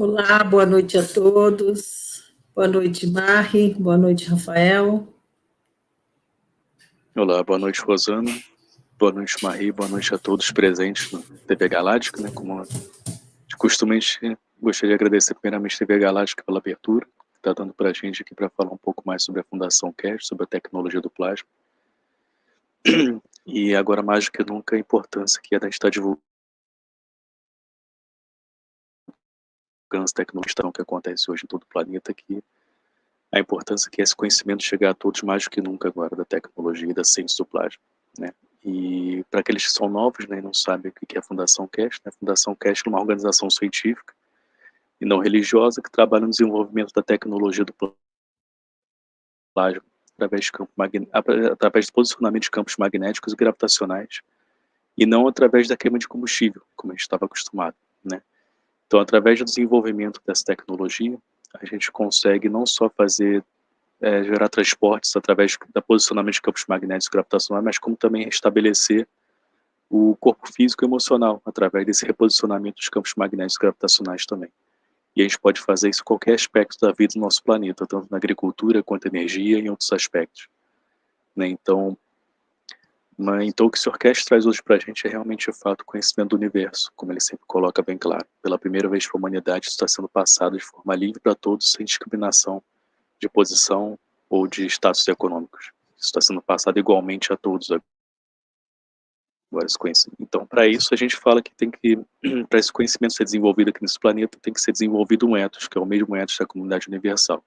Olá, boa noite a todos. Boa noite, Mari. Boa noite, Rafael. Olá, boa noite, Rosana. Boa noite, Marie. Boa noite a todos presentes no TV Galáctica, né? Como de costume, gostaria de agradecer primeiramente a TV Galáctica pela abertura, que está dando para a gente aqui para falar um pouco mais sobre a Fundação CASH, sobre a tecnologia do plasma. E agora, mais do que nunca, a importância que é da gente estar divulgando as tecnologias que acontece hoje em todo o planeta, que a importância que é esse conhecimento chegar a todos mais do que nunca agora da tecnologia e da ciência do plasma, né? E para aqueles que são novos, né, e não sabem o que é a Fundação CASH, né? A Fundação CASH é uma organização científica e não religiosa que trabalha no desenvolvimento da tecnologia do plasma através do posicionamento de campos magnéticos e gravitacionais e não através da queima de combustível, como a gente estava acostumado, né? Então, através do desenvolvimento dessa tecnologia, a gente consegue não só gerar transportes através do posicionamento de campos magnéticos e gravitacionais, mas como também restabelecer o corpo físico e emocional através desse reposicionamento dos campos magnéticos e gravitacionais também. E a gente pode fazer isso em qualquer aspecto da vida do nosso planeta, tanto na agricultura quanto energia e em outros aspectos, né? Então, o que o Sr. Cash traz hoje para a gente é realmente, de fato, o conhecimento do universo, como ele sempre coloca bem claro. Pela primeira vez para a humanidade, isso está sendo passado de forma livre para todos, sem discriminação de posição ou de status econômicos. Isso está sendo passado igualmente a todos agora, esse conhecimento. Então, para isso, a gente fala que para esse conhecimento ser desenvolvido aqui nesse planeta, tem que ser desenvolvido um ethos, que é o mesmo ethos da comunidade universal.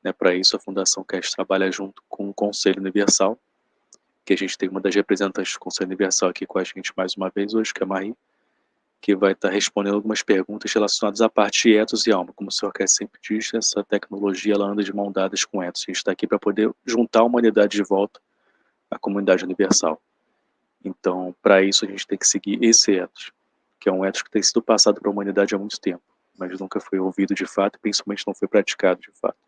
Né? Para isso, a Fundação CASH trabalha junto com o Conselho Universal, que a gente tem uma das representantes do Conselho Universal aqui com a gente mais uma vez hoje, que é a Marie, que vai estar respondendo algumas perguntas relacionadas à parte de ethos e alma. Como o Sr. Cass sempre diz, essa tecnologia ela anda de mão dadas com ethos. A gente está aqui para poder juntar a humanidade de volta à comunidade universal. Então, para isso, a gente tem que seguir esse ethos, que é um ethos que tem sido passado para a humanidade há muito tempo, mas nunca foi ouvido de fato e principalmente não foi praticado de fato.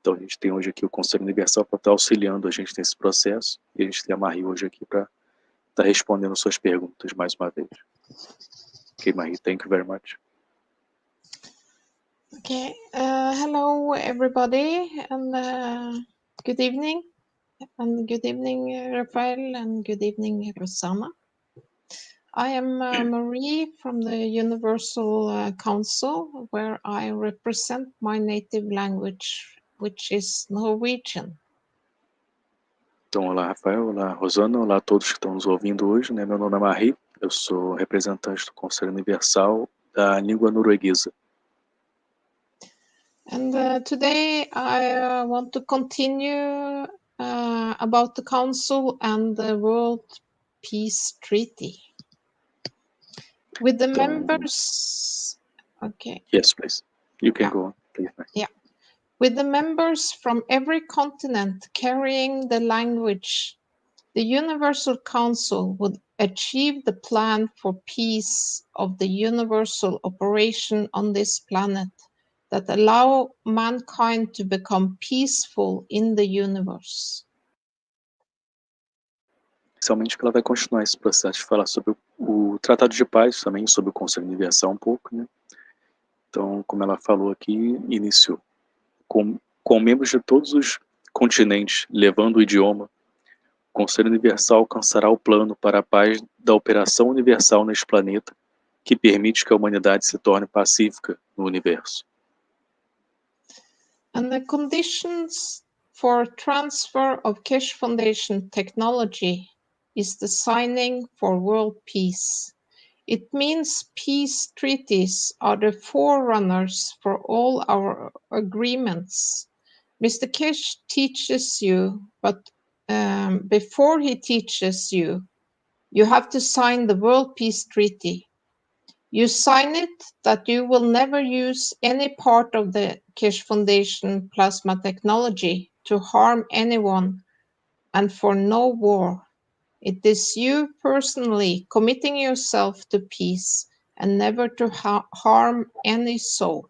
Então, a gente tem hoje aqui o Conselho Universal para estar auxiliando a gente nesse processo, e a gente tem a Marie hoje aqui para estar respondendo suas perguntas mais uma vez. Okay, Marie, thank you very much. Okay, hello everybody, and good evening, Rafael, and good evening, Rosanna. I am Marie from the Universal Council, where I represent my native language, which is Norwegian. Então, olá, Rafael, olá, Rosana, olá a todos que estão nos ouvindo hoje, né? Meu nome é Marie, eu sou representante do Conselho Universal da língua norueguesa. And today I want to continue about the Council and the World Peace Treaty. With the members, okay. Yes, please. You can go on, please. Yeah. With the members from every continent carrying the language, the Universal Council would achieve the plan for peace of the universal operation on this planet that allow mankind to become peaceful in the universe. Inicialmente que ela vai continuar esse processo de falar sobre o Tratado de Paz, também sobre o Conselho Universal um pouco, né? Então, como ela falou aqui, iniciou com membros de todos os continentes, levando o idioma, o Conselho Universal alcançará o plano para a paz da operação universal neste planeta, que permite que a humanidade se torne pacífica no universo. And the conditions for transfer of Keshe Foundation technology is the signing for world peace. It means peace treaties are the forerunners for all our agreements. Mr. Keshe teaches you, but before he teaches you, you have to sign the World Peace Treaty. You sign it that you will never use any part of the Keshe Foundation plasma technology to harm anyone and for no war. It is you personally committing yourself to peace and never to harm any soul.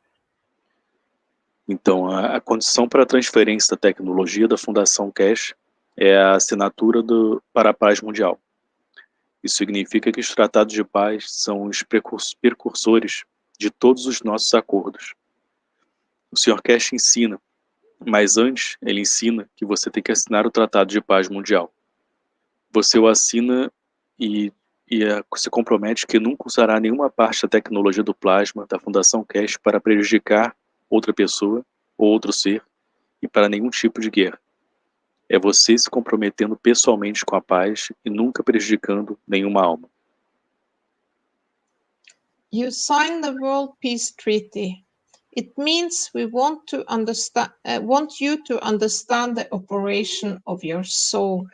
Então, a condição para a transferência da tecnologia da Fundação CASH é a assinatura para a paz mundial. Isso significa que os tratados de paz são os precursores de todos os nossos acordos. O Sr. Cash ensina, mas antes ele ensina que você tem que assinar o Tratado de Paz Mundial. Você o assina e se compromete que nunca usará nenhuma parte da tecnologia do plasma da Fundação Cash para prejudicar outra pessoa ou outro ser e para nenhum tipo de guerra. É você se comprometendo pessoalmente com a paz e nunca prejudicando nenhuma alma. You sign the World Peace Treaty. It means we want you to understand the operation of your soul.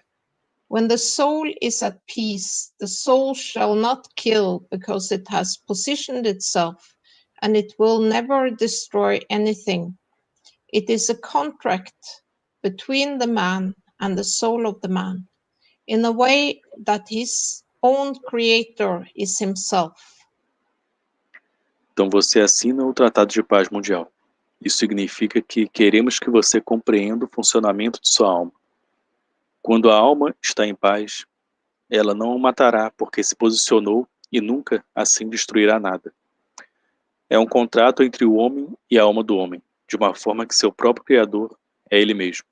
When the soul is at peace, the soul shall not kill because it has positioned itself, and it will never destroy anything. It is a contract between the man and the soul of the man, in a way that his own creator is himself. Então você assina o Tratado de Paz Mundial. Isso significa que queremos que você compreenda o funcionamento de sua alma. Quando a alma está em paz, ela não o matará porque se posicionou e nunca assim destruirá nada. É um contrato entre o homem e a alma do homem, de uma forma que seu próprio Criador é ele mesmo.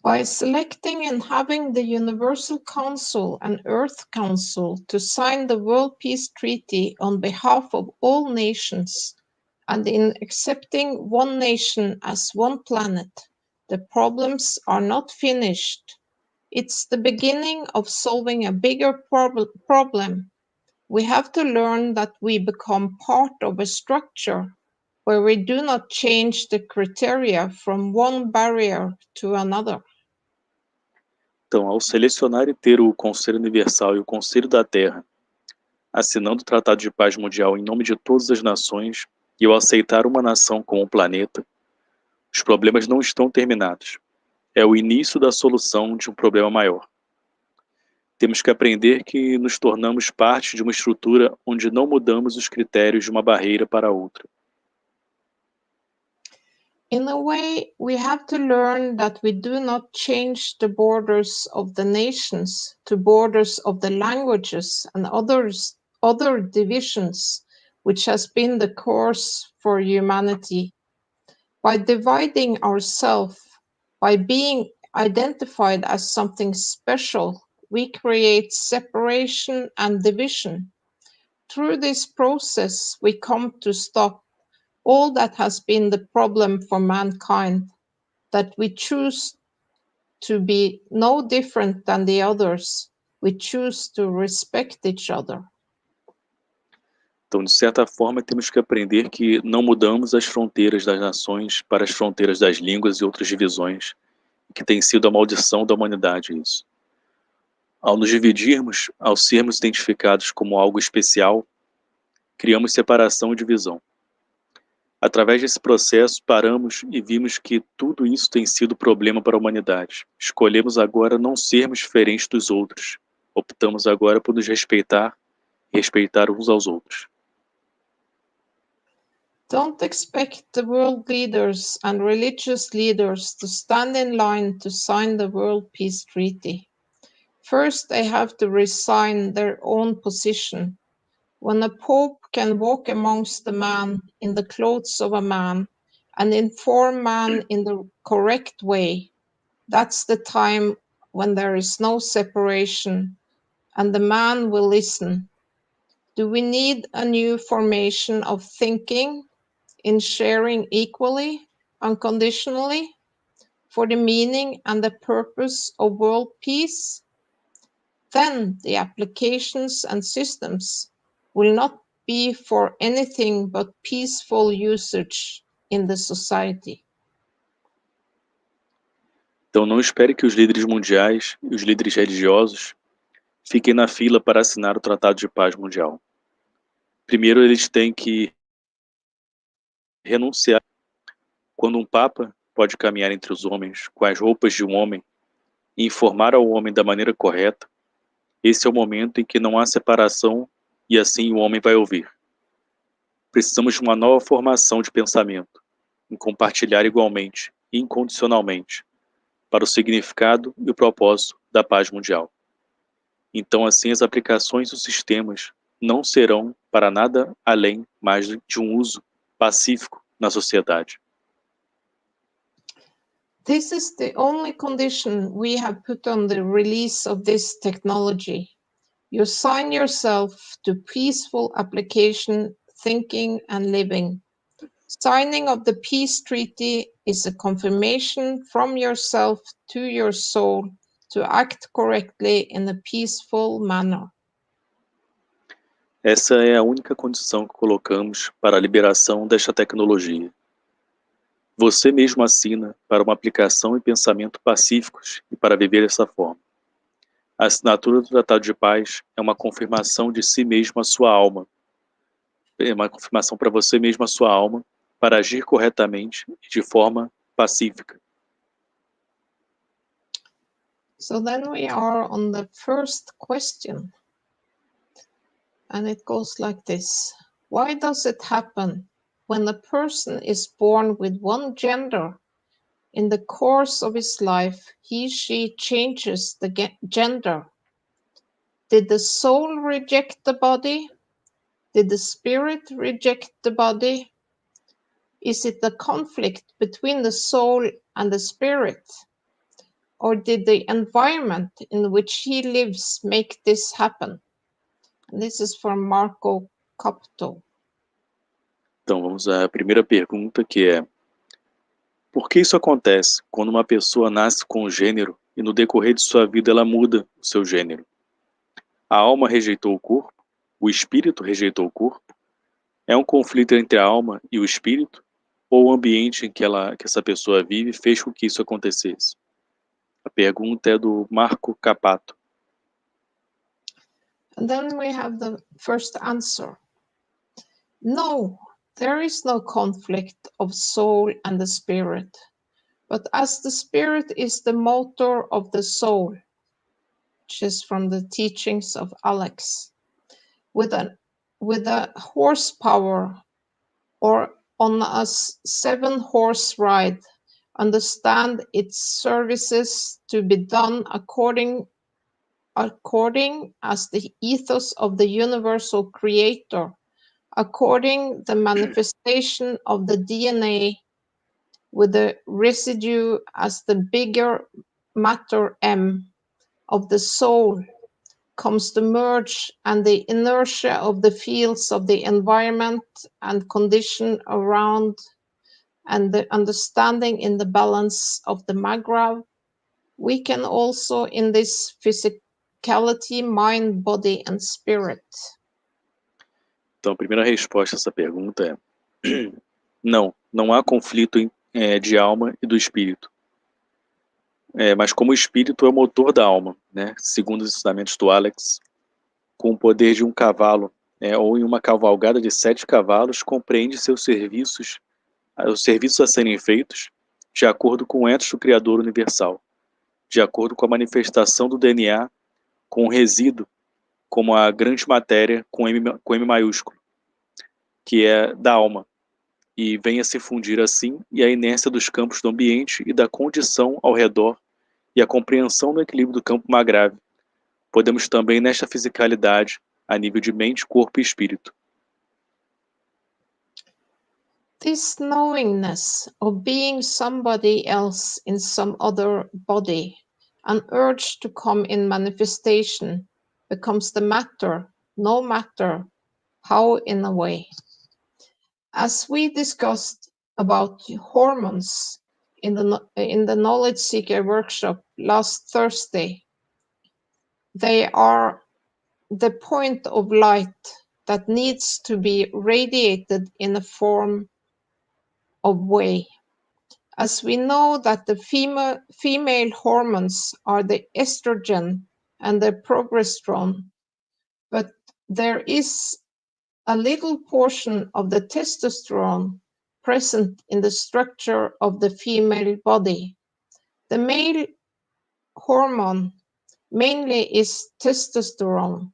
By selecting and having the Universal Council and Earth Council to sign the World Peace Treaty on behalf of all nations, and in accepting one nation as one planet, the problems are not finished. It's the beginning of solving a bigger problem. We have to learn that we become part of a structure where we do not change the criteria from one barrier to another. Então, ao selecionar e ter o Conselho Universal e o Conselho da Terra, assinando o Tratado de Paz Mundial em nome de todas as nações, e ao aceitar uma nação como um planeta, os problemas não estão terminados. É o início da solução de um problema maior. Temos que aprender que nos tornamos parte de uma estrutura onde não mudamos os critérios de uma barreira para outra. In a way, we have to learn that we do not change the borders of the nations to borders of the languages and other divisions, which has been the course for humanity. By dividing ourselves, by being identified as something special, we create separation and division. Through this process, we come to stop all that has been the problem for mankind, that we choose to be no different than the others. We choose to respect each other. Então, de certa forma, temos que aprender que não mudamos as fronteiras das nações para as fronteiras das línguas e outras divisões, que tem sido a maldição da humanidade isso. Ao nos dividirmos, ao sermos identificados como algo especial, criamos separação e divisão. Através desse processo, paramos e vimos que tudo isso tem sido problema para a humanidade. Escolhemos agora não sermos diferentes dos outros. Optamos agora por nos respeitar e respeitar uns aos outros. Don't expect the world leaders and religious leaders to stand in line to sign the World Peace Treaty. First, they have to resign their own position. When a pope can walk amongst the man in the clothes of a man and inform man in the correct way, that's the time when there is no separation and the man will listen. Do we need a new formation of thinking in sharing equally, unconditionally, for the meaning and the purpose of world peace? Then the applications and systems will not be for anything but peaceful usage in the society. Então não espere que os líderes mundiais e os líderes religiosos fiquem na fila para assinar o Tratado de Paz Mundial. Primeiro eles têm que renunciar. Quando um papa pode caminhar entre os homens com as roupas de um homem e informar ao homem da maneira correta, esse é o momento em que não há separação e assim o homem vai ouvir. Precisamos de uma nova formação de pensamento, em compartilhar igualmente e incondicionalmente para o significado e o propósito da paz mundial. Então assim as aplicações dos sistemas não serão para nada além mais de um uso pacífico na sociedade. This is the only condition we have put on the release of this technology. You sign yourself to peaceful application, thinking and living. Signing of the peace treaty is a confirmation from yourself to your soul to act correctly in a peaceful manner. Essa é a única condição que colocamos para a liberação desta tecnologia. Você mesmo assina para uma aplicação e pensamento pacíficos e para viver dessa forma. A assinatura do Tratado de Paz é uma confirmação de si mesmo à sua alma. É uma confirmação para você mesmo à sua alma para agir corretamente e de forma pacífica. So then we are on the first question. And it goes like this. Why does it happen when a person is born with one gender? In the course of his life, she changes the gender. Did the soul reject the body? Did the spirit reject the body? Is it a conflict between the soul and the spirit? Or did the environment in which he lives make this happen? And this is from Marco Capto. Então vamos à primeira pergunta, que é: por que isso acontece quando uma pessoa nasce com um gênero e no decorrer de sua vida ela muda o seu gênero? A alma rejeitou o corpo? O espírito rejeitou o corpo? É um conflito entre a alma e o espírito? Ou o ambiente em que essa pessoa vive fez com que isso acontecesse? A pergunta é do Marco Capato. And then we have the first answer. No, there is no conflict of soul and the spirit. But as the spirit is the motor of the soul, which is from the teachings of Alex, with a horsepower or on a 7-horse ride, understand its services to be done according as the ethos of the universal creator, according the manifestation of the DNA with the residue as the bigger matter M of the soul comes to merge, and the inertia of the fields of the environment and condition around and the understanding in the balance of the Magrav, we can also in this physicality, mind, body and spirit. Então a primeira resposta a essa pergunta é: não há conflito de alma e do espírito. Mas como o espírito é o motor da alma, né, segundo os ensinamentos do Alex, com o poder de um cavalo, ou em uma cavalgada de 7 cavalos, compreende os serviços a serem feitos de acordo com o ethos do Criador Universal, de acordo com a manifestação do DNA, com o resíduo, como a grande matéria com M maiúsculo, que é da alma, e vem a se fundir assim, e a inércia dos campos do ambiente e da condição ao redor, e a compreensão do equilíbrio do campo Magrav. Podemos também nesta fisicalidade, a nível de mente, corpo e espírito. This knowingness of being somebody else in some other body, an urge to come in manifestation, becomes the matter, no matter how in a way. As we discussed about hormones in the Knowledge Seeker workshop last Thursday, they are the point of light that needs to be radiated in a form of way. As we know that the female hormones are the estrogen and the progesterone, but there is a little portion of the testosterone present in the structure of the female body. The male hormone mainly is testosterone,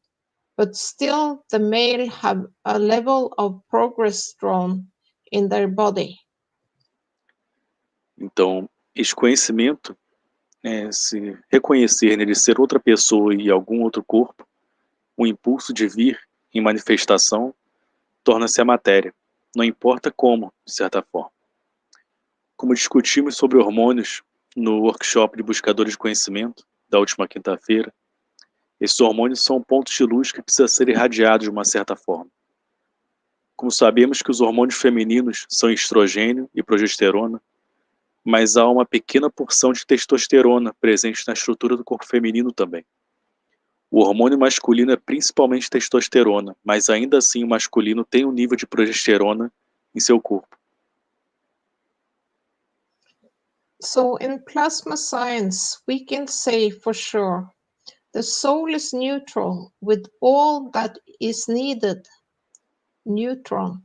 but still the male have a level of progesterone in their body. Então, esse conhecimento, se reconhecer nele ser outra pessoa e algum outro corpo, o impulso de vir em manifestação, torna-se a matéria, não importa como, de certa forma. Como discutimos sobre hormônios no workshop de buscadores de conhecimento, da última quinta-feira, esses hormônios são pontos de luz que precisam ser irradiados de uma certa forma. Como sabemos que os hormônios femininos são estrogênio e progesterona, mas há uma pequena porção de testosterona presente na estrutura do corpo feminino também. O hormônio masculino é principalmente testosterona, mas ainda assim o masculino tem um nível de progesterona em seu corpo. So in plasma science, we can say for sure the soul is neutral with all that is needed, neutron.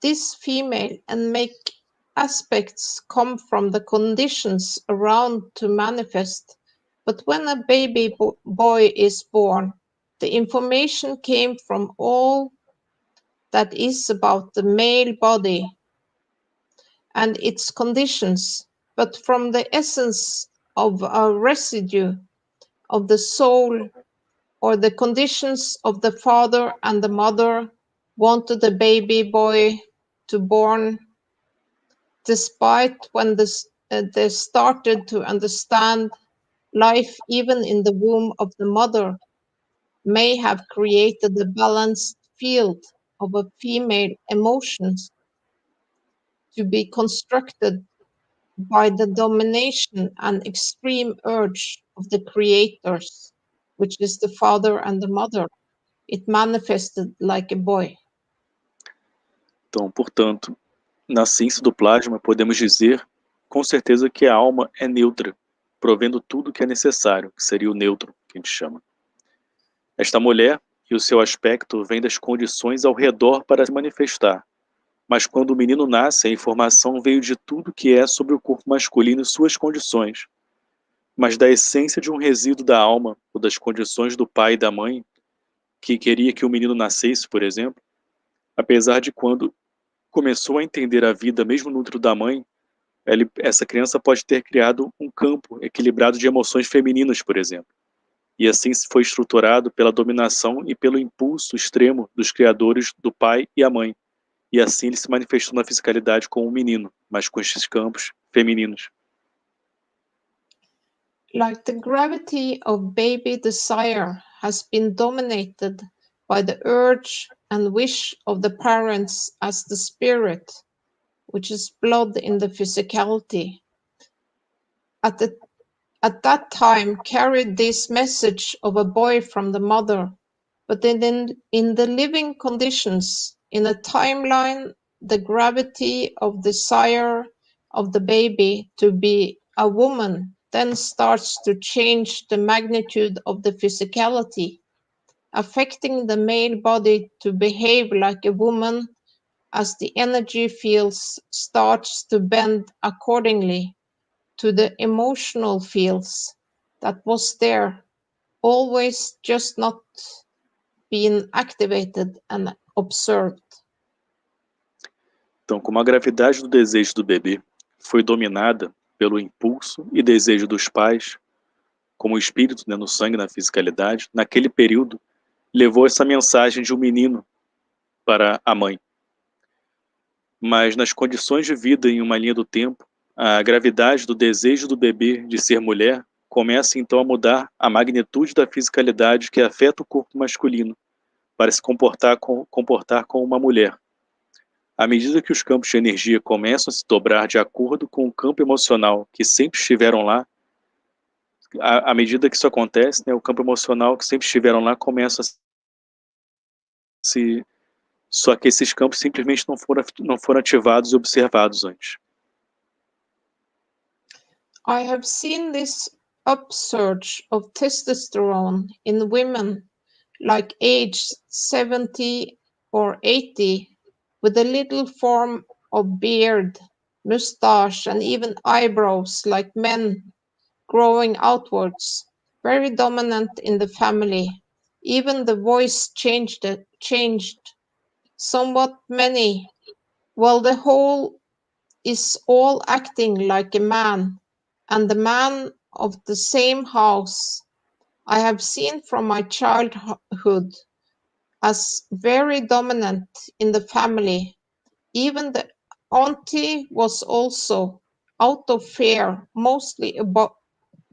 This female and make aspects come from the conditions around to manifest. But when a baby boy is born, the information came from all that is about the male body and its conditions, but from the essence of a residue of the soul or the conditions of the father and the mother wanted the baby boy to born, despite when they started to understand life even in the womb of the mother may have created a balanced field of a female emotions to be constructed by the domination and extreme urge of the creators, which is the father and the mother. It manifested like a boy. Então, portanto, na ciência do plasma, podemos dizer com certeza que a alma é neutra, provendo tudo o que é necessário, que seria o neutro, que a gente chama. Esta mulher e o seu aspecto vêm das condições ao redor para se manifestar, mas quando o menino nasce, a informação veio de tudo que é sobre o corpo masculino e suas condições, mas da essência de um resíduo da alma ou das condições do pai e da mãe, que queria que o menino nascesse, por exemplo, apesar de quando começou a entender a vida mesmo no útero da mãe, essa criança pode ter criado um campo equilibrado de emoções femininas, por exemplo. E assim se foi estruturado pela dominação e pelo impulso extremo dos criadores do pai e a mãe. E assim ele se manifestou na fisicalidade como um menino, mas com estes campos femininos. Like the gravity of baby desire has been dominated by the urge and wish of the parents as the spirit, which is blood in the physicality. At that time carried this message of a boy from the mother, but then in the living conditions, in a timeline, the gravity of desire of the baby to be a woman then starts to change the magnitude of the physicality, affecting the male body to behave like a woman as the energy fields starts to bend accordingly to the emotional fields that was there, always just not being activated and observed. Então, como a gravidade do desejo do bebê foi dominada pelo impulso e desejo dos pais, como o espírito, né, no sangue, na fisicalidade, naquele período, levou essa mensagem de um menino para a mãe. Mas nas condições de vida em uma linha do tempo, a gravidade do desejo do bebê de ser mulher começa então a mudar a magnitude da fisicalidade que afeta o corpo masculino para se comportar como uma mulher. À medida que os campos de energia começam a se dobrar de acordo com o campo emocional que sempre estiveram lá, à medida que isso acontece, né, o campo emocional que sempre estiveram lá começa a se... Só que esses campos simplesmente não foram ativados e observados antes. I have seen this upsurge of testosterone in women like age 70 or 80 with a little form of beard, mustache, and even eyebrows like men growing outwards, very dominant in the family. Even the voice changed somewhat many, while the whole is all acting like a man, and the man of the same house. I have seen from my childhood as very dominant in the family. Even the auntie was also, out of fear, mostly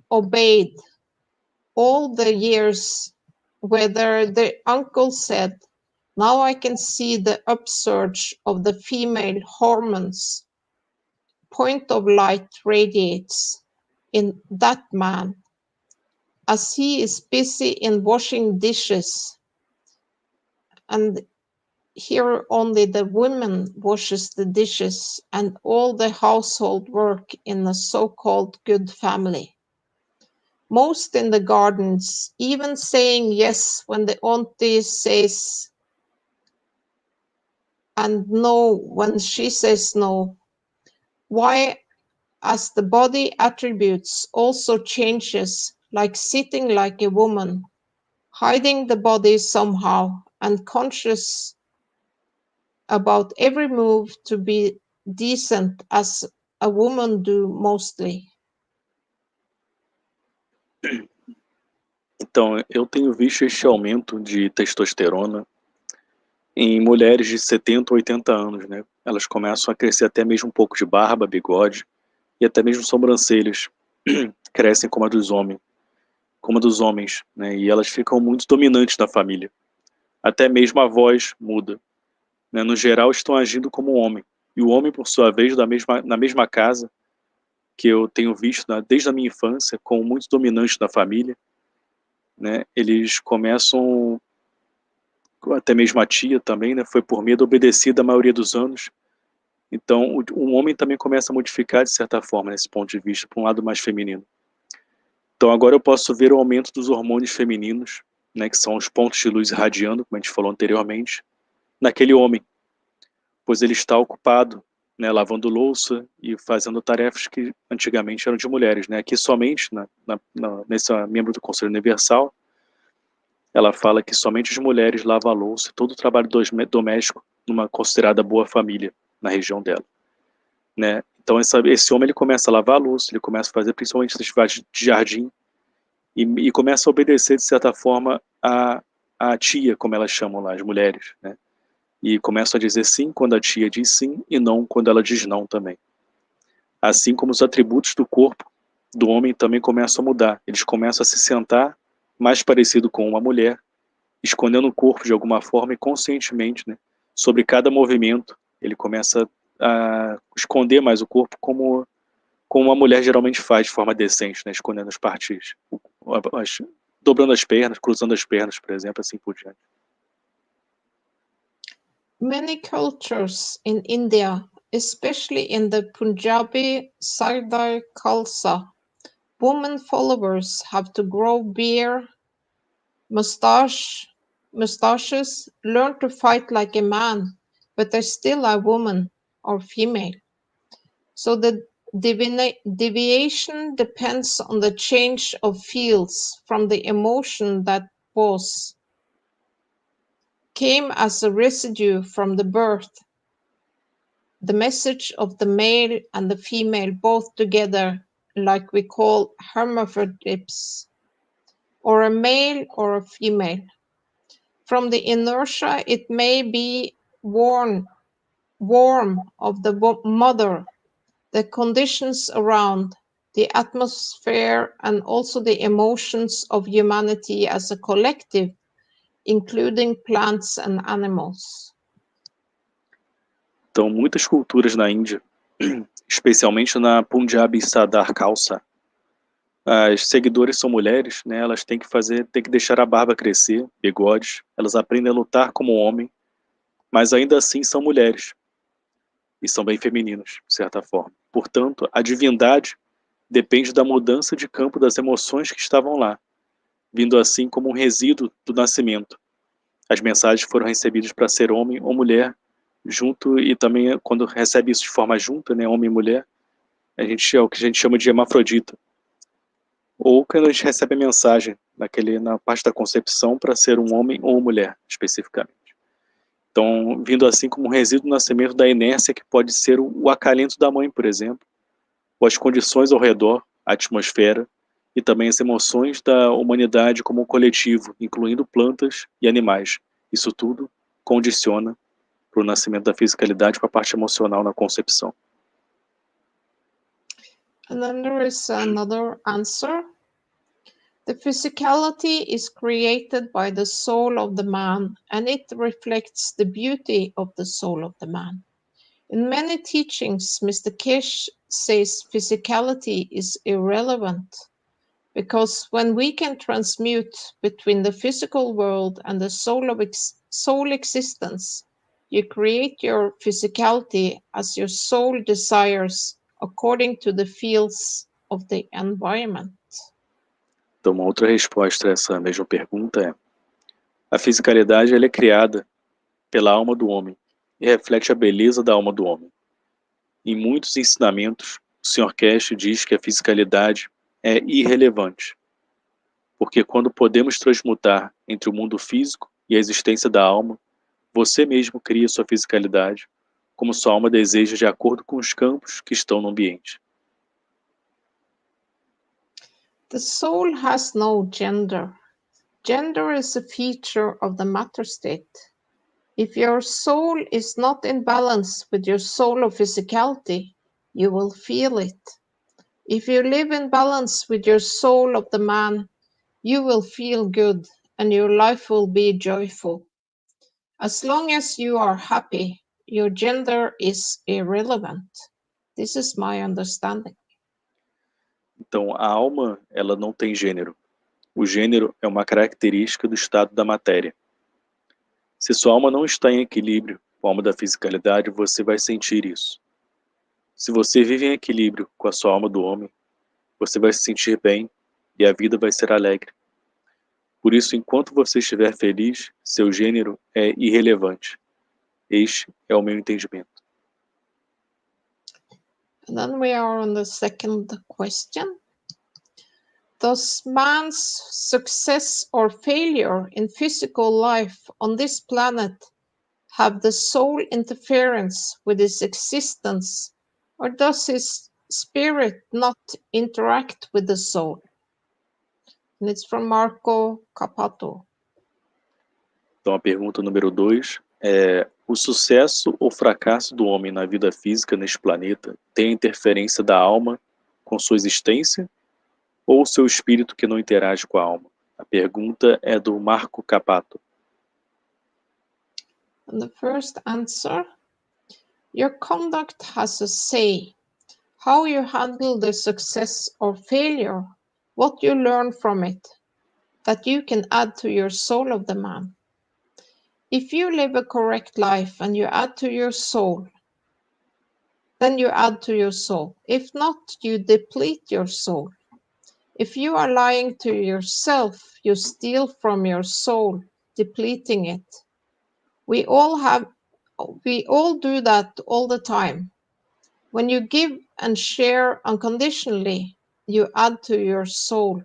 obeyed all the years, whether the uncle said, "Now I can see the upsurge of the female hormones. Point of light radiates in that man, as he is busy in washing dishes." And here only the woman washes the dishes and all the household work in a so-called good family. Most in the gardens, even saying yes when the auntie says and no when she says no. Why, as the body attributes also changes, like sitting like a woman, hiding the body somehow, and conscious about every move to be decent as a woman do mostly. Então, eu tenho visto este aumento de testosterona em mulheres de 70, 80 anos, né? Elas começam a crescer até mesmo um pouco de barba, bigode e até mesmo sobrancelhas crescem como a dos homens, né? E elas ficam muito dominantes na família. Até mesmo a voz muda, né? No geral, estão agindo como homem. E o homem, por sua vez, na mesma casa, que eu tenho visto desde a minha infância, como muito dominante na família, né? Eles começam, até mesmo a tia também, né? Foi por medo obedecida a maioria dos anos. Então, o homem também começa a modificar, de certa forma, nesse ponto de vista, para um lado mais feminino. Então, agora eu posso ver o aumento dos hormônios femininos, né? Que são os pontos de luz irradiando, como a gente falou anteriormente, naquele homem, pois ele está ocupado, né, lavando louça e fazendo tarefas que antigamente eram de mulheres, né? Aqui somente, nessa membro do Conselho Universal, ela fala que somente as mulheres lavam a louça e todo o trabalho doméstico numa considerada boa família na região dela, né? Então esse homem ele começa a lavar a louça, ele começa a fazer principalmente as atividades de jardim e começa a obedecer de certa forma a tia, como elas chamam lá, as mulheres, né? E começam a dizer sim quando a tia diz sim e não quando ela diz não também. Assim como os atributos do corpo do homem também começam a mudar. Eles começam a se sentar mais parecido com uma mulher, escondendo o corpo de alguma forma e conscientemente, né, sobre cada movimento. Ele começa a esconder mais o corpo como uma mulher geralmente faz de forma decente, né, escondendo as partes, dobrando as pernas, cruzando as pernas, por exemplo, assim por diante. Many cultures in India, especially in the Punjabi Sardar Khalsa, women followers have to grow beard, mustaches, learn to fight like a man, but they're still a woman or female. So the deviation depends on the change of fields from the emotion that came as a residue from the birth, the message of the male and the female both together, like we call hermaphrodites, or a male or a female. From the inertia, it may be warm of the mother, the conditions around, the atmosphere, and also the emotions of humanity as a collective, including plants and animals. Então, muitas culturas na Índia, especialmente na Punjabi Sardar Khalsa, as seguidoras são mulheres, né? Elas têm que deixar a barba crescer, bigodes, elas aprendem a lutar como homem, mas ainda assim são mulheres e são bem femininas, de certa forma. Portanto, a divindade depende da mudança de campo das emoções que estavam lá, vindo assim como um resíduo do nascimento. As mensagens foram recebidas para ser homem ou mulher junto, e também quando recebe isso de forma junta, né, homem e mulher, é o que a gente chama de hermafrodita. Ou quando a gente recebe a mensagem na parte da concepção para ser um homem ou mulher, especificamente. Então, vindo assim como um resíduo do nascimento da inércia que pode ser o acalento da mãe, por exemplo, ou as condições ao redor, a atmosfera, e também as emoções da humanidade como um coletivo, incluindo plantas e animais, Isso tudo condiciona para o nascimento da fisicalidade com a parte emocional na concepção. And then there is another answer. The physicality is created by the soul of the man, and it reflects the beauty of the soul of the man. In many teachings, Mr. Kish says physicality is irrelevant, because when we can transmute between the physical world and the soul existence, you create your physicality as your soul desires according to the fields of the environment. Então, uma outra resposta a essa mesma pergunta é: a fisicalidade ela é criada pela alma do homem e reflete a beleza da alma do homem. Em muitos ensinamentos, o Sr. Cash diz que a fisicalidade é irrelevante, porque quando podemos transmutar entre o mundo físico e a existência da alma, você mesmo cria sua fisicalidade, como sua alma deseja de acordo com os campos que estão no ambiente. The soul has no gender. Gender is a feature of the matter state. If your soul is not in balance with your soul of physicality, you will feel it. If you live in balance with your soul of the man, you will feel good and your life will be joyful. As long as you are happy, your gender is irrelevant. This is my understanding. Então, a alma ela não tem gênero. O gênero é uma característica do estado da matéria. Se sua alma não está em equilíbrio com a alma da fisicalidade, você vai sentir isso. Se você vive em equilíbrio com a sua alma do homem, você vai se sentir bem e a vida vai ser alegre. Por isso, enquanto você estiver feliz, seu gênero é irrelevante. Este é o meu entendimento. And then we are on the second question. Does man's success or failure in physical life on this planet have the soul interference with his existence, or does his spirit not interact with the soul? And it's from Marco Capato. Então, a pergunta número 2 é: o sucesso ou fracasso do homem na vida física neste planeta tem interferência da alma com sua existência ou seu espírito que não interage com a alma? A pergunta é do Marco Capato. And the first answer, your conduct has a say. How you handle the success or failure, what you learn from it, that you can add to your soul of the man. If you live a correct life and you add to your soul, then you add to your soul. If not, you deplete your soul. If you are lying to yourself, you steal from your soul, depleting it. We all do that all the time. When you give and share unconditionally, you add to your soul.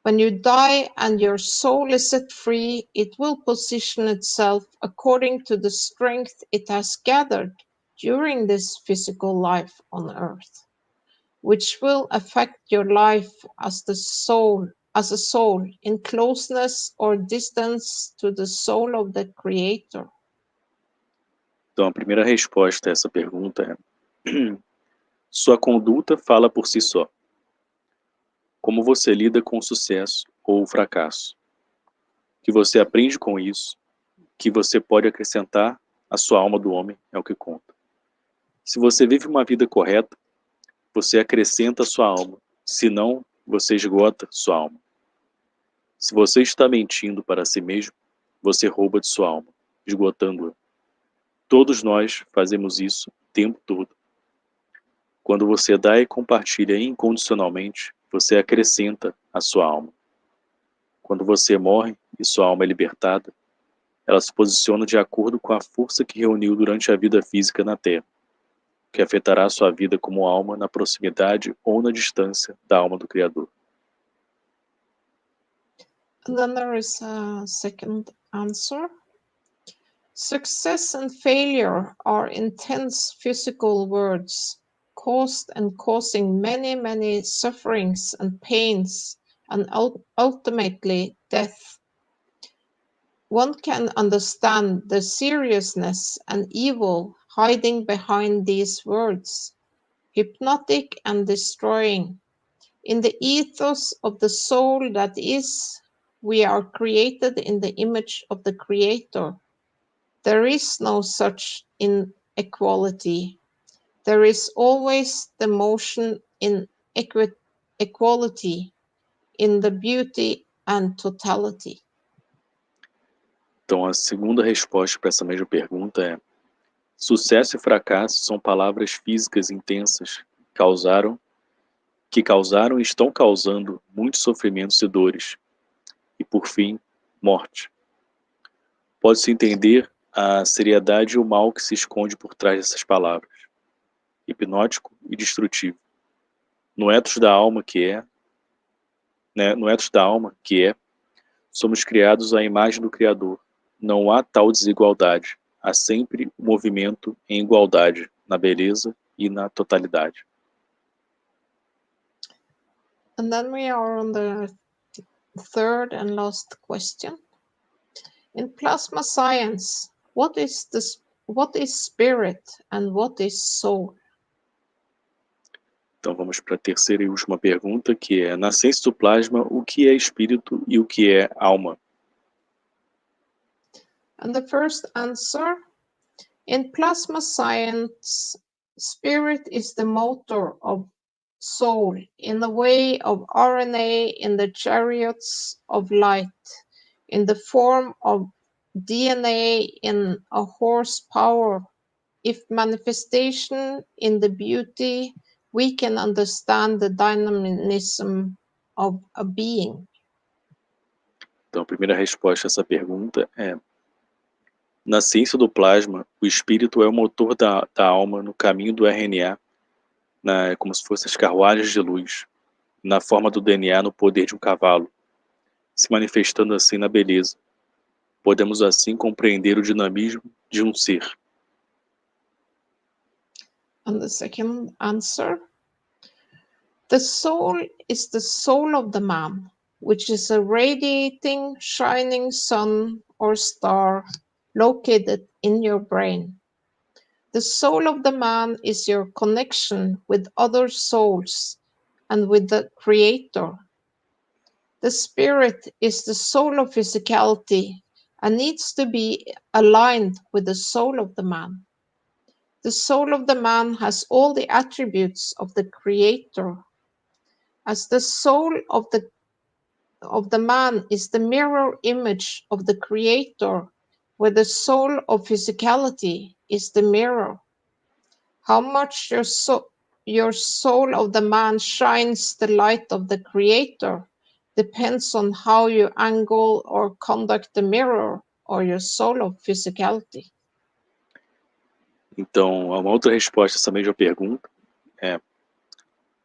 When you die and your soul is set free, it will position itself according to the strength it has gathered during this physical life on earth, which will affect your life as a soul in closeness or distance to the soul of the Creator. Então, a primeira resposta a essa pergunta é: sua conduta fala por si só. Como você lida com o sucesso ou o fracasso. Que você aprende com isso, que você pode acrescentar à sua alma do homem é o que conta. Se você vive uma vida correta, você acrescenta a sua alma, senão você esgota sua alma. Se você está mentindo para si mesmo, você rouba de sua alma, esgotando-a. Todos nós fazemos isso o tempo todo. Quando você dá e compartilha incondicionalmente, você acrescenta a sua alma. Quando você morre e sua alma é libertada, ela se posiciona de acordo com a força que reuniu durante a vida física na Terra, que afetará a sua vida como alma na proximidade ou na distância da alma do Criador. And then there is a second answer. Success and failure are intense physical words, caused and causing many, many sufferings and pains, and ultimately death. one can understand the seriousness and evil hiding behind these words, hypnotic and destroying. In the ethos of the soul that is, we are created in the image of the Creator. There is no such inequality. There is always the motion in equality, in the beauty and totality. Então, a segunda resposta para essa mesma pergunta é: sucesso e fracasso são palavras físicas intensas que causaram e estão causando muitos sofrimentos e dores, e por fim, morte. Pode-se entender a seriedade e o mal que se esconde por trás dessas palavras, hipnótico e destrutivo. No ethos da alma que é, somos criados à imagem do Criador. Não há tal desigualdade, há sempre o movimento em igualdade, na beleza e na totalidade. And then we are on the third and last question. In plasma science, what is spirit and what is soul? Então vamos para a terceira e última pergunta, que é: na ciência do plasma, o que é espírito e o que é alma? And the first answer, in plasma science, spirit is the motor of soul in the way of RNA in the chariots of light, in the form of DNA in a horsepower. If manifestation in the beauty, we can understand the dynamism of a being. Então a primeira resposta a essa pergunta é: na ciência do plasma, o espírito é o motor da alma no caminho do RNA, como se fossem as carruagens de luz, na forma do DNA no poder de um cavalo, se manifestando assim na beleza. Podemos assim compreender o dinamismo de um ser. And the second answer, the soul is the soul of the man, which is a radiating, shining sun or star located in your brain. The soul of the man is your connection with other souls and with the Creator. The spirit is the soul of physicality and needs to be aligned with the soul of the man. The soul of the man has all the attributes of the Creator. As the soul of the man is the mirror image of the Creator, where the soul of physicality is the mirror. How much your soul of the man shines the light of the Creator depends on how you angle or conduct the mirror or your soul of physicality. Então, uma outra resposta a essa mesma pergunta é: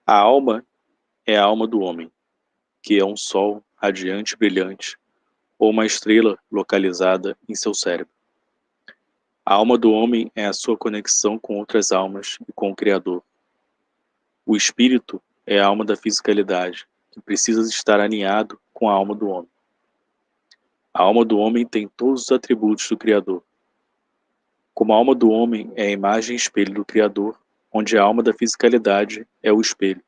a alma é a alma do homem, que é um sol radiante e brilhante, ou uma estrela localizada em seu cérebro. A alma do homem é a sua conexão com outras almas e com o Criador. O espírito é a alma da fisicalidade, que precisa estar alinhado com a alma do homem. A alma do homem tem todos os atributos do Criador. Como a alma do homem é a imagem e espelho do Criador, onde a alma da fisicalidade é o espelho.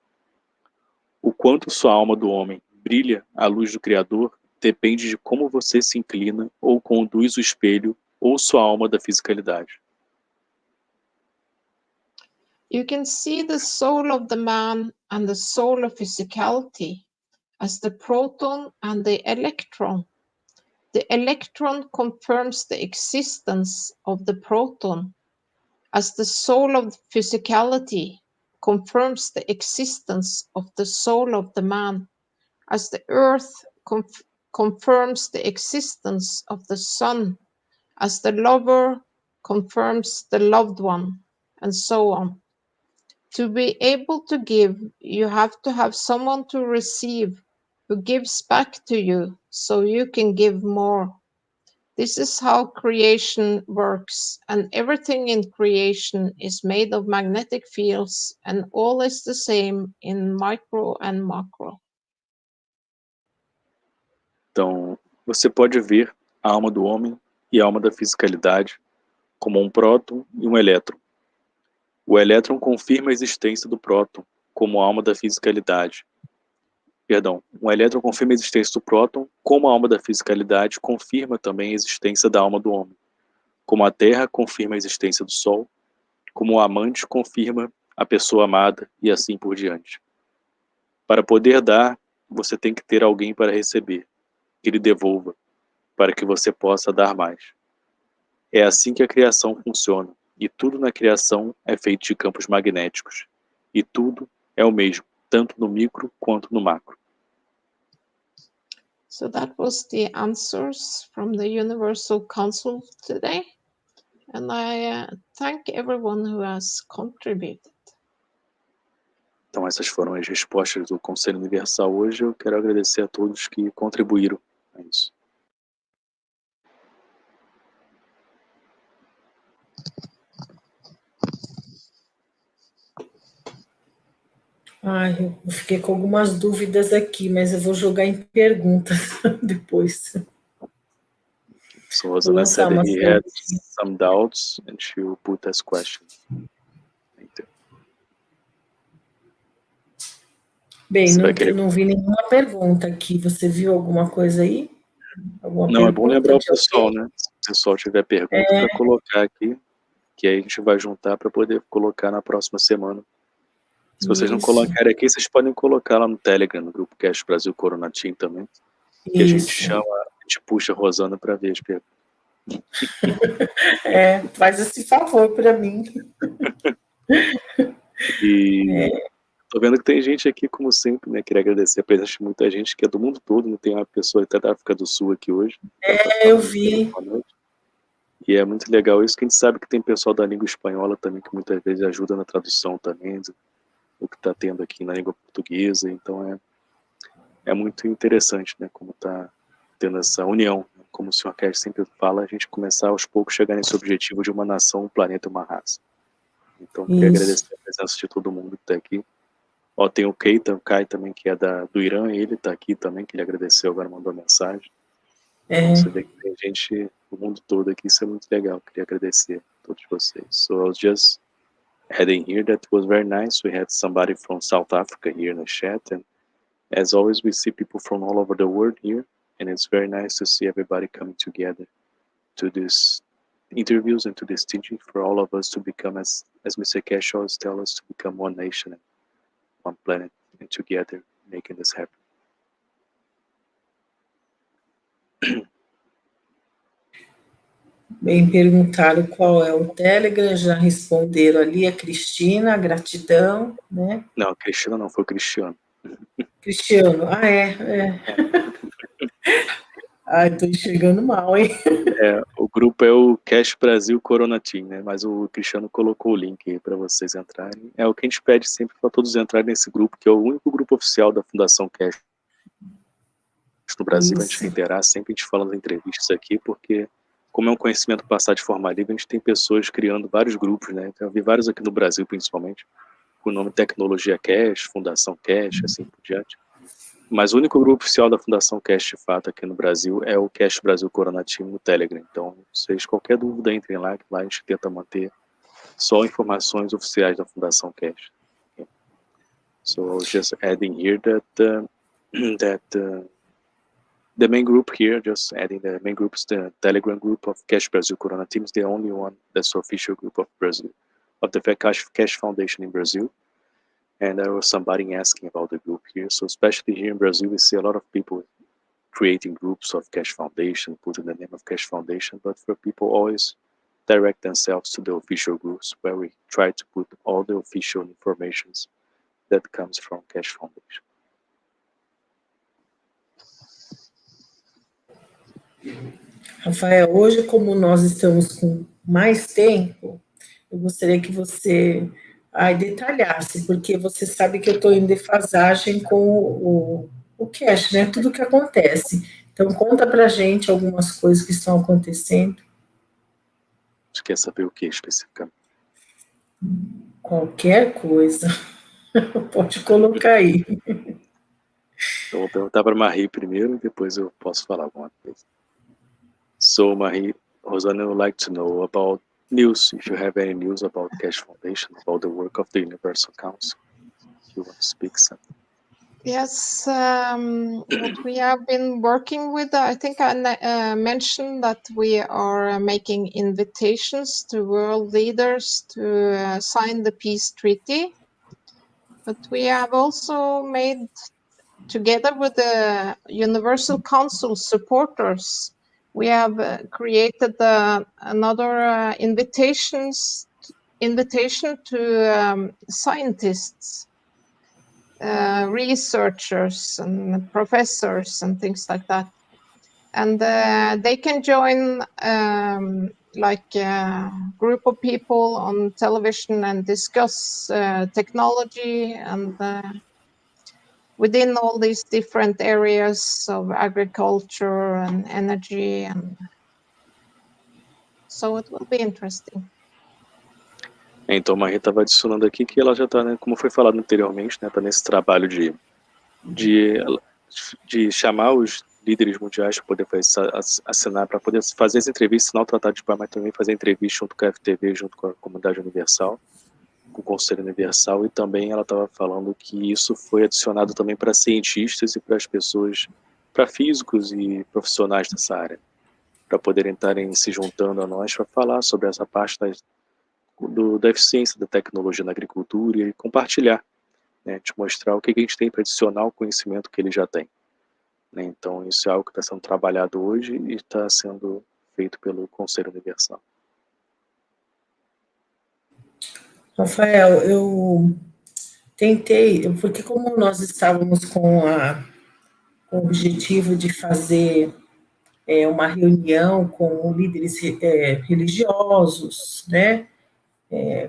O quanto sua alma do homem brilha à luz do Criador depende de como você se inclina ou conduz o espelho ou sua alma da fisicalidade. You can see the soul of the man and the soul of physicality as the proton and the electron. The electron confirms the existence of the proton, as the soul of physicality confirms the existence of the soul of the man, as the earth confirms the existence of the sun, as the lover confirms the loved one, and so on. To be able to give, you have to have someone to receive who gives back to you so you can give more. This is how creation works, and everything in creation is made of magnetic fields, and all is the same in micro and macro. Então, você pode ver a alma do homem e a alma da fisicalidade como um próton e um elétron. O elétron confirma a existência do próton como alma da fisicalidade. Perdão, um elétron confirma a existência do próton como a alma da fisicalidade confirma também a existência da alma do homem. Como a Terra confirma a existência do Sol, como o amante confirma a pessoa amada e assim por diante. Para poder dar, você tem que ter alguém para receber, que lhe devolva, para que você possa dar mais. É assim que a criação funciona, e tudo na criação é feito de campos magnéticos, e tudo é o mesmo, tanto no micro quanto no macro. So that was the answers from the Universal Council today. And I thank everyone who has contributed. Então essas foram as respostas do Conselho Universal hoje. Eu quero agradecer a todos que contribuíram a isso. Ai, eu fiquei com algumas dúvidas aqui, mas eu vou jogar em perguntas depois. So Rosana said that he had some doubts and she will put as questions. Bem, não vi nenhuma pergunta aqui. Você viu alguma coisa aí? Alguma não, é bom lembrar o pessoal, alguém? né? Se o pessoal tiver pergunta para colocar aqui, que aí a gente vai juntar para poder colocar na próxima semana. Se vocês não colocarem aqui, vocês podem colocar lá no Telegram, no grupo Cash Brasil Corona Team também. Que a gente chama, a gente puxa a Rosana para ver as perguntas. Faz esse favor para mim. E tô vendo que tem gente aqui, como sempre, né? Queria agradecer a presença de muita gente, que é do mundo todo, não tem uma pessoa até da África do Sul aqui hoje. Eu vi. E é muito legal isso, que a gente sabe que tem pessoal da língua espanhola também, que muitas vezes ajuda na tradução também, o que está tendo aqui na língua portuguesa. Então é muito interessante, né? Como está tendo essa união, né? Como o Sr. Cash sempre fala, a gente começar aos poucos a chegar nesse objetivo de uma nação, um planeta e uma raça. Então, queria agradecer a presença de todo mundo que está aqui. Ó, tem o Kai também, que é do Irã, ele está aqui também, que ele agradeceu, agora mandou mensagem. Então, você vê que tem gente do mundo todo aqui, isso é muito legal, queria agradecer a todos vocês. So, I was just heading here, that was very nice. We had somebody from South Africa here in the chat, and as always, we see people from all over the world here, and it's very nice to see everybody coming together to these interviews and to this teaching for all of us to become, as Mr. Cash always tells us, to become one nation and one planet, and together making this happen. Bem, perguntaram qual é o Telegram, já responderam ali, a Cristina, gratidão, né? Não, a Cristina não, foi o Cristiano. Cristiano, tô enxergando mal, hein? O grupo é o Cash Brasil Corona Team, né? Mas o Cristiano colocou o link aí para vocês entrarem. É o que a gente pede sempre para todos entrarem nesse grupo, que é o único grupo oficial da Fundação Cash no Brasil. A gente reiterar sempre, a gente fala nas entrevistas aqui, porque como é um conhecimento passado de forma livre, a gente tem pessoas criando vários grupos, né? Então, eu vi vários aqui no Brasil, principalmente, com o nome Tecnologia Cash, Fundação Cash, assim por diante. Mas o único grupo oficial da Fundação Cash, de fato, aqui no Brasil, é o Cash Brasil Corona Team no Telegram. Então, vocês, qualquer dúvida, entrem lá, que lá a gente tenta manter só informações oficiais da Fundação Cash. Okay. So, I was just adding here the main group here, just adding the main group is the Telegram group of Cash Brasil Corona Team, is the only one that's the official group of Brazil, of the Cash Foundation in Brazil. And there was somebody asking about the group here. So especially here in Brazil, we see a lot of people creating groups of Cash Foundation, putting the name of Cash Foundation, but for people always direct themselves to the official groups where we try to put all the official informations that comes from Cash Foundation. Rafael, hoje, como nós estamos com mais tempo, eu gostaria que você detalhasse, porque você sabe que eu estou em defasagem com o cash, né? Tudo que acontece. Então, conta para a gente algumas coisas que estão acontecendo. Você quer saber o que especificamente? Qualquer coisa. Pode colocar aí. Eu vou perguntar para a Marie primeiro e depois eu posso falar alguma coisa. So, Marie, Rosana would like to know about news, if you have any news about Keshe Foundation, about the work of the Universal Council. If you want to speak something. Yes, what we have been working with, I think I mentioned that we are making invitations to world leaders to sign the peace treaty. But we have also made, together with the Universal Council supporters, we have created another invitation to scientists, researchers and professors and things like that. And they can join like a group of people on television and discuss technology and within all these different areas of agriculture and energy. And so it will be interesting. Então, a Marie estava adicionando aqui que ela já está, né, como foi falado anteriormente, né, está nesse trabalho de chamar os líderes mundiais para poder assinar, para poder fazer as entrevistas, assinar o Tratado de Paz, mas também fazer entrevista junto com a FTV, junto com a Comunidade Universal, com o Conselho Universal, e também ela estava falando que isso foi adicionado também para cientistas e para as pessoas, para físicos e profissionais dessa área, para poderem estarem se juntando a nós para falar sobre essa parte da eficiência da tecnologia na agricultura e compartilhar, né, te mostrar o que a gente tem para adicionar ao conhecimento que ele já tem. Né? Então, isso é algo que está sendo trabalhado hoje e está sendo feito pelo Conselho Universal. Rafael, eu tentei, porque como nós estávamos com o objetivo de fazer uma reunião com líderes religiosos, né,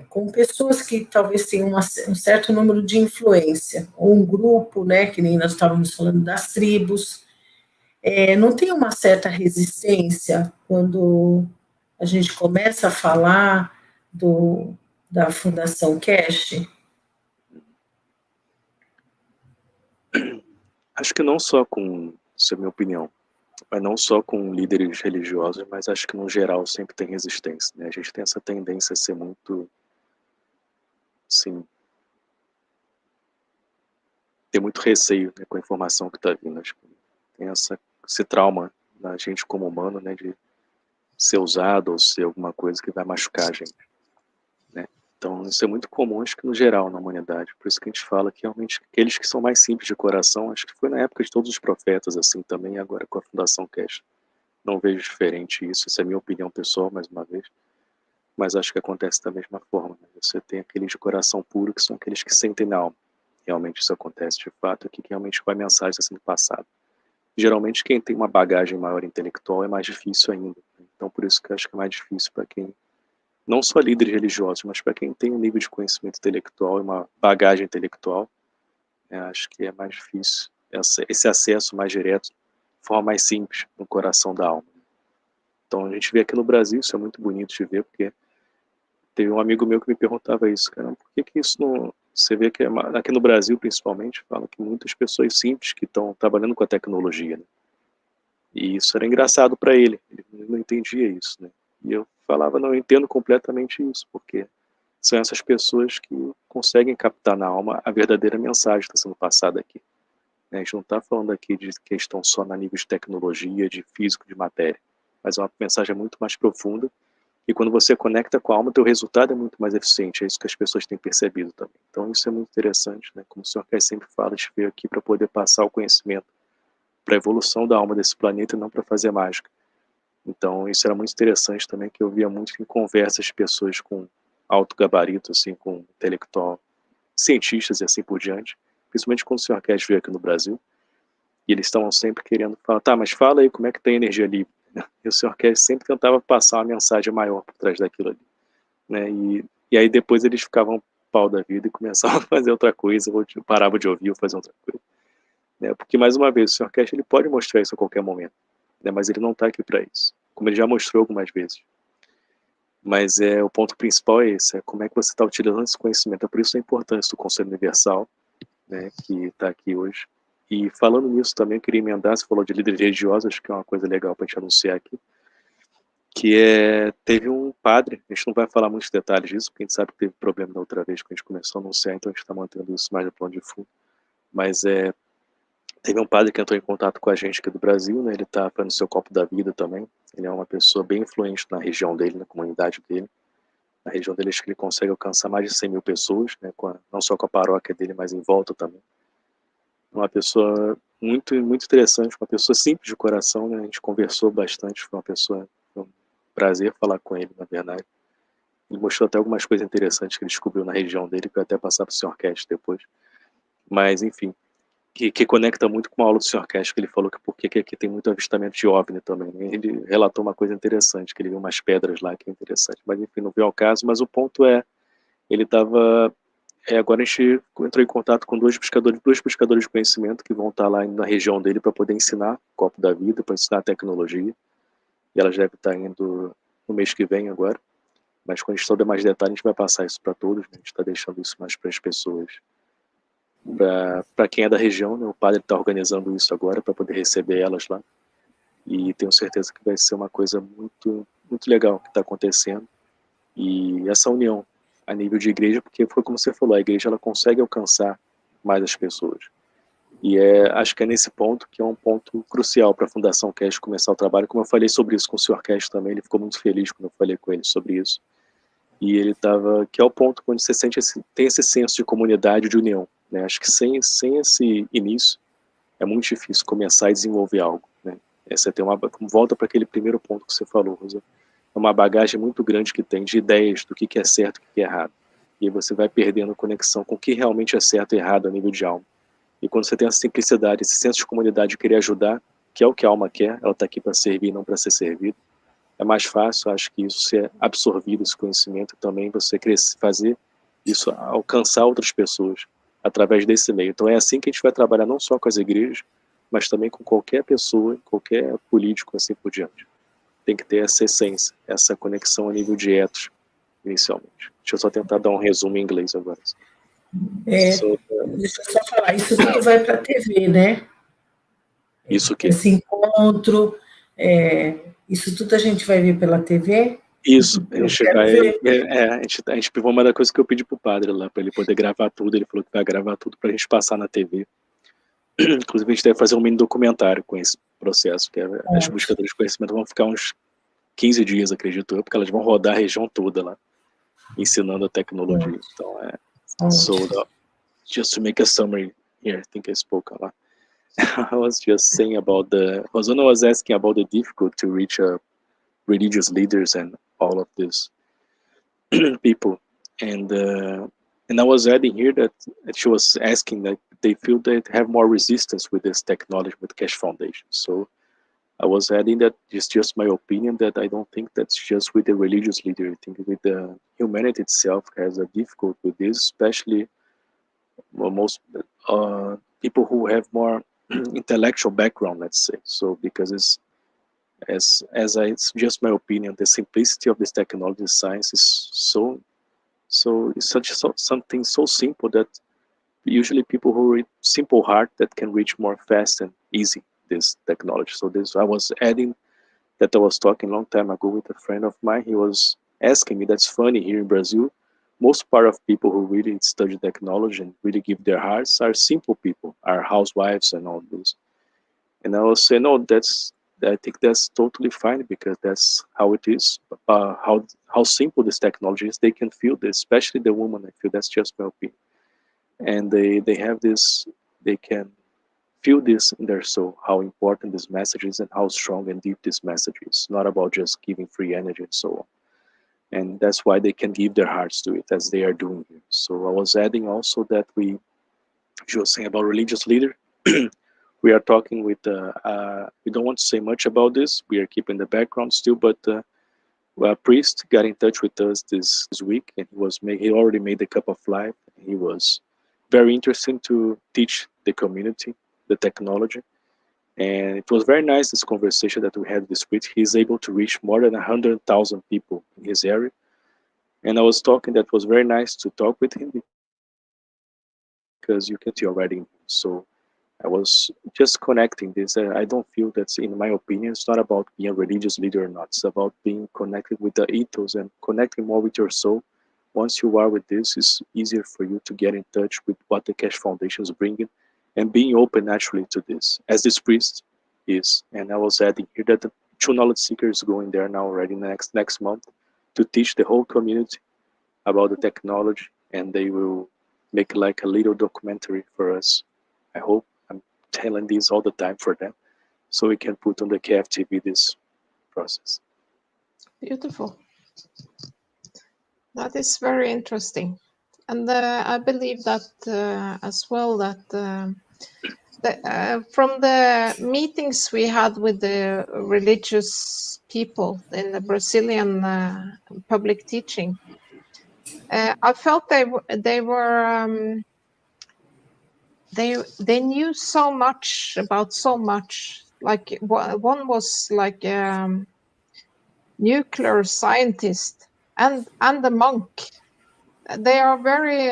com pessoas que talvez tenham um certo número de influência, ou um grupo, né, que nem nós estávamos falando das tribos, não tem uma certa resistência quando a gente começa a falar da Fundação Keshe? Acho que não só com, essa é a minha opinião, mas não só com líderes religiosos, mas acho que no geral sempre tem resistência, né? A gente tem essa tendência a ser muito, assim, ter muito receio, né, com a informação que está vindo. Acho que tem esse trauma na gente como humano, né, de ser usado ou ser alguma coisa que vai machucar a gente, né? Então isso é muito comum, acho que no geral na humanidade. Por isso que a gente fala que realmente aqueles que são mais simples de coração, acho que foi na época de todos os profetas assim também, agora com a Fundação Keshe. Não vejo diferente isso, essa é a minha opinião pessoal, mais uma vez, mas acho que acontece da mesma forma, né? Você tem aqueles de coração puro, que são aqueles que sentem na alma. Realmente isso acontece de fato, é que realmente a mensagem está sendo passada. Geralmente quem tem uma bagagem maior intelectual é mais difícil ainda. Então por isso que eu acho que é mais difícil para quem, não só líderes religiosos, mas para quem tem um nível de conhecimento intelectual e uma bagagem intelectual, acho que é mais difícil esse acesso mais direto, de forma mais simples, no coração da alma. Então a gente vê aqui no Brasil, isso é muito bonito de ver, porque teve um amigo meu que me perguntava isso, cara, por que isso não... Você vê que aqui no Brasil, principalmente, fala que muitas pessoas simples que estão trabalhando com a tecnologia, né? E isso era engraçado para ele não entendia isso, né? E eu falava, não, eu entendo completamente isso, porque são essas pessoas que conseguem captar na alma a verdadeira mensagem que está sendo passada aqui. A gente não está falando aqui de questão só na nível de tecnologia, de físico, de matéria, mas é uma mensagem muito mais profunda. E quando você conecta com a alma, o teu resultado é muito mais eficiente. É isso que as pessoas têm percebido também. Então isso é muito interessante, né? Como o Sr. Keshe sempre fala, a gente veio aqui para poder passar o conhecimento para a evolução da alma desse planeta e não para fazer mágica. Então isso era muito interessante também, que eu via muito em conversas de pessoas com alto gabarito, assim, com intelectual, cientistas e assim por diante, principalmente quando o Sr. Keshe veio aqui no Brasil, e eles estavam sempre querendo falar, tá, mas fala aí como é que tem energia livre. E o Sr. Keshe sempre tentava passar uma mensagem maior por trás daquilo ali, né? E aí depois eles ficavam pau da vida e começavam a fazer outra coisa, ou paravam de ouvir ou fazer outra coisa, né? Porque, mais uma vez, o Sr. Keshe ele pode mostrar isso a qualquer momento, né? Mas ele não está aqui para isso, como ele já mostrou algumas vezes. Mas o ponto principal é esse, como é que você está utilizando esse conhecimento. É por isso a importância do Conselho Universal, né, que está aqui hoje. E falando nisso também, eu queria emendar, você falou de líderes religiosos, acho que é uma coisa legal para a gente anunciar aqui. teve um padre, a gente não vai falar muitos detalhes disso, porque a gente sabe que teve problema da outra vez que a gente começou a anunciar, então a gente está mantendo isso mais no plano de fundo. Mas teve um padre que entrou em contato com a gente aqui do Brasil, né? Ele está fazendo seu copo da vida também. Ele é uma pessoa bem influente na região dele, na comunidade dele. Na região dele, acho que ele consegue alcançar mais de 100 mil pessoas, né? Não só com a paróquia dele, mas em volta também. Uma pessoa muito, muito interessante, uma pessoa simples de coração, né? A gente conversou bastante, foi um prazer falar com ele, na verdade. Ele mostrou até algumas coisas interessantes que ele descobriu na região dele, que eu até passar para o Sr. Cash depois. Mas, enfim, que conecta muito com a aula do Sr. Cash, que ele falou que porque aqui tem muito avistamento de OVNI também. Ele relatou uma coisa interessante, que ele viu umas pedras lá, que é interessante. Mas, enfim, não veio ao caso. Mas o ponto ele estava... agora a gente entrou em contato com dois pescadores de conhecimento que vão estar lá na região dele para poder ensinar o copo da vida, para ensinar a tecnologia. E elas devem estar indo no mês que vem agora. Mas quando a gente souber mais detalhes, a gente vai passar isso para todos, né? A gente está deixando isso mais para as pessoas. Para quem é da região, né? O padre está organizando isso agora para poder receber elas lá. E tenho certeza que vai ser uma coisa muito, muito legal que está acontecendo. E essa união a nível de igreja, porque foi como você falou, a igreja ela consegue alcançar mais as pessoas. E acho que é nesse ponto que é um ponto crucial para a Fundação Cash começar o trabalho. Como eu falei sobre isso com o Sr. Cash também, ele ficou muito feliz quando eu falei com ele sobre isso. E ele que é o ponto onde você tem esse senso de comunidade, de união, né? Acho que sem esse início é muito difícil começar a desenvolver algo, né? Você tem volta para aquele primeiro ponto que você falou, Rosa, é uma bagagem muito grande que tem de ideias do que é certo e o que é errado, e aí você vai perdendo conexão com o que realmente é certo e errado a nível de alma. E quando você tem essa simplicidade, esse senso de comunidade de querer ajudar, que é o que a alma quer, ela está aqui para servir, não para ser servida, é mais fácil, acho que isso ser absorvido, esse conhecimento, também você fazer isso, alcançar outras pessoas através desse meio. Então é assim que a gente vai trabalhar não só com as igrejas, mas também com qualquer pessoa, qualquer político, assim por diante. Tem que ter essa essência, essa conexão a nível de etos, inicialmente. Deixa eu só tentar dar um resumo em inglês agora. Deixa eu só falar, isso tudo vai para a TV, né? Isso que? Esse encontro, isso tudo a gente vai ver pela TV? Isso, a gente vai. A gente pegou uma das coisas que eu pedi pro padre lá, para ele poder gravar tudo. Ele falou que vai gravar tudo pra gente passar na TV. Inclusive, a gente deve fazer um mini documentário com esse processo, que as buscadoras de conhecimento vão ficar uns 15 dias, acredito eu, porque elas vão rodar a região toda lá, ensinando a tecnologia. Então, just to make a summary here, I think I spoke a lot. I was just saying about Rosana was asking about the difficulty to reach religious leaders and all of these people, and I was adding here that she was asking that they feel they have more resistance with this technology with Cash Foundation. So I was adding that it's just my opinion, that I don't think that's just with the religious leader. I think with the humanity itself has a difficulty with this, especially most people who have more intellectual background, let's say. So because it's just my opinion, the simplicity of this technology science is it's something so simple that usually people who read simple heart that can reach more fast and easy this technology. So I was adding that I was talking a long time ago with a friend of mine. He was asking me, that's funny, here in Brazil, most part of people who really study technology and really give their hearts are simple people, are housewives and all this. And I was saying, no, I think that's totally fine, because that's how it is. How simple this technology is, they can feel this, especially the woman. I feel that's just my opinion. And they have this, they can feel this in their soul, how important this message is and how strong and deep this message is. Not about just giving free energy and so on. And that's why they can give their hearts to it, as they are doing here. So I was adding also that she was saying about religious leader. We are talking with, we don't want to say much about this. We are keeping the background still, but a priest got in touch with us this week, and he already made the cup of life. He was very interested to teach the community the technology. And it was very nice, this conversation that we had this week. He's able to reach more than 100,000 people in his area. And I was talking, that was very nice to talk with him, because you can see already. So I was just connecting this. I don't feel that's, in my opinion, it's not about being a religious leader or not. It's about being connected with the ethos and connecting more with your soul. Once you are with this, it's easier for you to get in touch with what the Keshe Foundation is bringing and being open naturally to this, as this priest is. And I was adding here that the True Knowledge Seeker is going there now already next month to teach the whole community about the technology, and they will make like a little documentary for us. I hope. I'm telling this all the time for them, so we can put on the KFTV this process. Beautiful. That is very interesting. And I believe that as well, that from the meetings we had with the religious people in the Brazilian public teaching, I felt they were they knew so much about so much. Like one was like nuclear scientist and a monk. They are very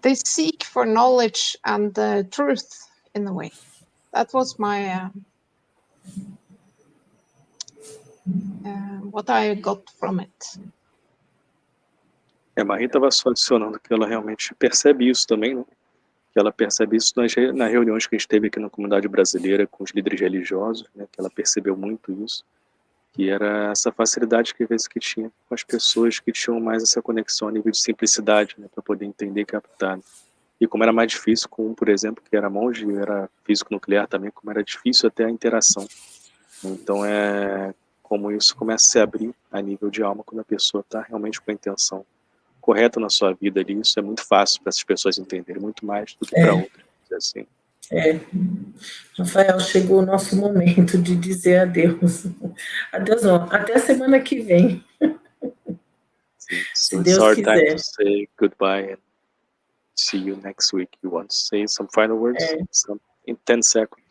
they seek for knowledge and truth in a way. That was my what I got from it. Marie estava só adicionando que ela realmente percebe isso também, né? Que ela percebe isso nas reuniões que a gente teve aqui na comunidade brasileira com os líderes religiosos, né? Que ela percebeu muito isso, que era essa facilidade que às vezes que tinha com as pessoas que tinham mais essa conexão a nível de simplicidade, né? Para poder entender e captar. E como era mais difícil com um, por exemplo, que era monge, era físico nuclear também, como era difícil até a interação. Então é como isso começa a se abrir a nível de alma quando a pessoa está realmente com a intenção correto na sua vida ali, isso é muito fácil para essas pessoas entenderem, muito mais do que para outras, assim. Rafael, chegou o nosso momento de dizer adeus. Adeus não, até a semana que vem. Se Deus quiser. Time to say goodbye and see you next week. You want to say some final words? In 10 seconds.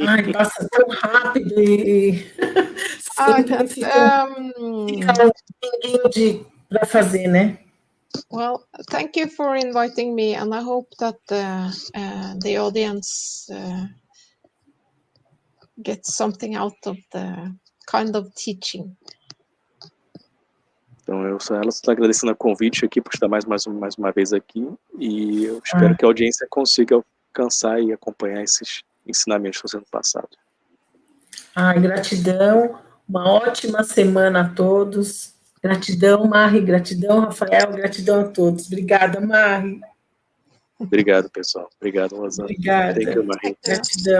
Ai, passa tão rápido e sempre fica ninguém para fazer, né? Well, thank you for inviting me, and I hope that the audience gets something out of the kind of teaching. Então, ela está agradecendo o convite aqui por estar mais uma vez aqui, e eu espero que a audiência consiga alcançar e acompanhar esses ensinamentos que estão sendo passados. Gratidão, uma ótima semana a todos. Gratidão, Mari, gratidão, Rafael, gratidão a todos. Obrigada, Mari. Obrigado, pessoal. Obrigado, Rosana. Obrigada. Thank you, Mari. Gratidão.